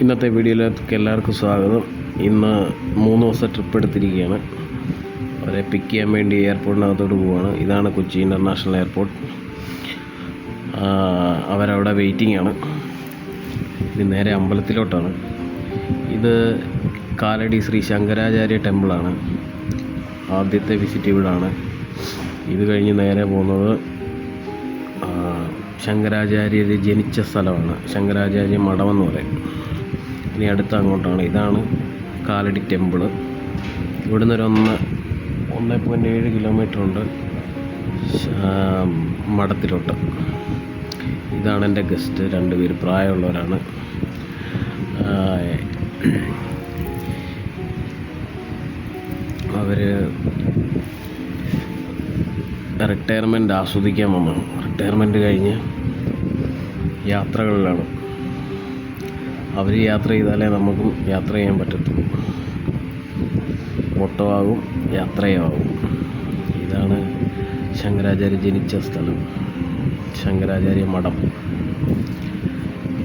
ഇന്നത്തെ വീഡിയോയിലേക്ക് എല്ലാവർക്കും സ്വാഗതം. ഇന്ന് 3 ദിവസം ട്രിപ്പ് എടുത്തിരിക്കുകയാണ്. അവരെ പിക്ക് ചെയ്യാൻ വേണ്ടി എയർപോർട്ടിനകത്തോട്ട് പോവുകയാണ്. ഇതാണ് കൊച്ചി ഇൻ്റർനാഷണൽ എയർപോർട്ട്. അവരവിടെ വെയിറ്റിംഗ് ആണ്. ഇത് നേരെ അമ്പലത്തിലോട്ടാണ്. ഇത് കാലടി ശ്രീ ശങ്കരാചാര്യ ടെമ്പിളാണ്. ആദ്യത്തെ വിസിറ്റ് ഇവിടാണ്. ഇത് കഴിഞ്ഞ് നേരെ പോകുന്നത് ശങ്കരാചാര്യർ ജനിച്ച സ്ഥലമാണ്. ശങ്കരാചാര്യ മഠമെന്ന് പറയും. ഇനി അടുത്ത് അങ്ങോട്ടാണ്. ഇതാണ് കാലടി ടെമ്പിള്. ഇവിടുന്ന് ഒരു 1.7 കിലോമീറ്റർ ഉണ്ട് മഠത്തിലോട്ട്. ഇതാണ് എൻ്റെ ഗസ്റ്റ്. 2 പേര് പ്രായമുള്ളവരാണ്. അവർ റിട്ടയർമെൻറ്റ് ആസ്വദിക്കാൻ വന്നു. റിട്ടയർമെൻറ്റ് കഴിഞ്ഞ് യാത്രകളിലാണ്. അവർ യാത്ര ചെയ്താലേ നമുക്കും യാത്ര ചെയ്യാൻ പറ്റത്തുള്ളൂ. ഓട്ടോ ആകും, യാത്രയാകും. ഇതാണ് ശങ്കരാചാര്യ ജനിച്ച സ്ഥലം, ശങ്കരാചാര്യ മഠം.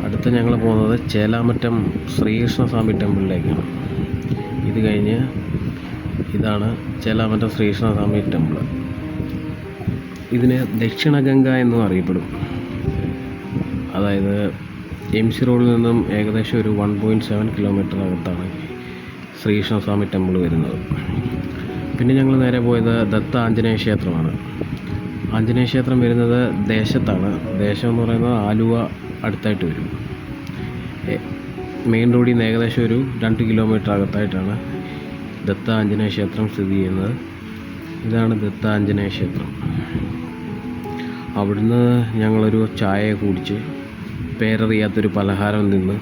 അടുത്ത് ഞങ്ങൾ പോകുന്നത് ചേലാമറ്റം ശ്രീകൃഷ്ണസ്വാമി ടെമ്പിളിലേക്കാണ്. ഇത് കഴിഞ്ഞ് ഇതാണ് ചേലാമറ്റം ശ്രീകൃഷ്ണസ്വാമി ടെമ്പിൾ. ഇതിന് ദക്ഷിണഗംഗ എന്നും അറിയപ്പെടും. അതായത് MC റോഡിൽ നിന്നും ഏകദേശം ഒരു 1.7 കിലോമീറ്റർ അകത്താണ് ശ്രീകൃഷ്ണസ്വാമി ടെമ്പിൾ വരുന്നത്. പിന്നെ ഞങ്ങൾ നേരെ പോയത് ദത്ത ആഞ്ജനേയ ക്ഷേത്രമാണ്. ആഞ്ജനേയ ക്ഷേത്രം വരുന്നത് ദേശത്താണ്. ദേശം എന്ന് പറയുന്നത് ആലുവ അടുത്തായിട്ട് വരും. മെയിൻ റോഡിൽ നിന്ന് ഏകദേശം ഒരു 2 കിലോമീറ്റർ അകത്തായിട്ടാണ് ദത്ത ആഞ്ജനേയ ക്ഷേത്രം സ്ഥിതി ചെയ്യുന്നത്. ഇതാണ് ദത്ത ആഞ്ജനേയ ക്ഷേത്രം. അവിടുന്ന് ഞങ്ങളൊരു ചായ കുടിച്ച് പേരറിയാത്തൊരു പലഹാരം നിന്ന്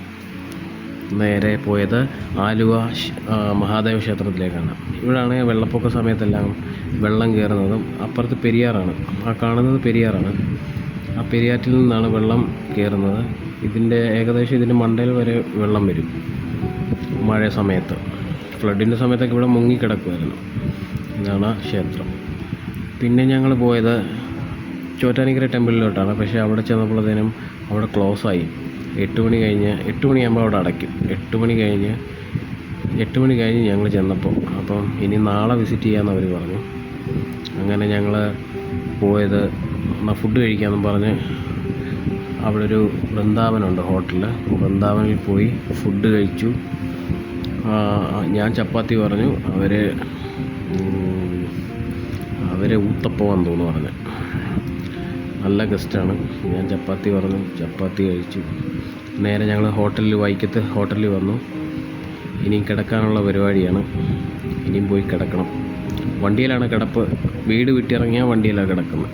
നേരെ പോയത് ആലുവ മഹാദേവ ക്ഷേത്രത്തിലേക്കാണ്. ഇവിടാണ് വെള്ളപ്പൊക്ക സമയത്തെല്ലാം വെള്ളം കയറുന്നതും. അപ്പുറത്ത് പെരിയാറാണ്. ആ കാണുന്നത് പെരിയാറാണ്. ആ പെരിയാറ്റിൽ നിന്നാണ് വെള്ളം കയറുന്നത്. ഏകദേശം ഇതിൻ്റെ മണ്ടയിൽ വരെ വെള്ളം വരും മഴ സമയത്ത്. ഫ്ലഡിൻ്റെ സമയത്തൊക്കെ ഇവിടെ മുങ്ങിക്കിടക്കുമായിരുന്നു. ഇതാണ് ക്ഷേത്രം. പിന്നെ ഞങ്ങൾ പോയത് ചോറ്റാനിക്കര ടെമ്പിളിലോട്ടാണ്. പക്ഷേ അവിടെ ചെന്നപ്പോഴത്തേനും അവിടെ ക്ലോസായി. 8 മണിയാകുമ്പോൾ അവിടെ അടയ്ക്കും. 8 മണി കഴിഞ്ഞ് ഞങ്ങൾ ചെന്നപ്പോൾ. അപ്പം ഇനി നാളെ വിസിറ്റ് ചെയ്യാമെന്ന് അവർ പറഞ്ഞു. അങ്ങനെ ഞങ്ങൾ പോയത് ഫുഡ് കഴിക്കാമെന്നും പറഞ്ഞ് അവിടെ ഒരു വൃന്ദാവനുണ്ട് ഹോട്ടലിൽ. വൃന്ദാവനിൽ പോയി ഫുഡ് കഴിച്ചു. ഞാൻ ചപ്പാത്തി പറഞ്ഞു. അവർ ഊത്തപ്പമാണെന്ന് തോന്നുന്നു പറഞ്ഞു. നല്ല ഗസ്റ്റാണ്. ഞാൻ ചപ്പാത്തി പറഞ്ഞു, ചപ്പാത്തി കഴിച്ചു. നേരെ ഞങ്ങൾ വൈക്കത്ത് ഹോട്ടലിൽ വന്നു. ഇനിയും കിടക്കാനുള്ള പരിപാടിയാണ്. ഇനിയും പോയി കിടക്കണം. വണ്ടിയിലാണ് കിടപ്പ്. വീട് വിട്ടിറങ്ങിയാൽ വണ്ടിയിലാണ് കിടക്കുന്നത്.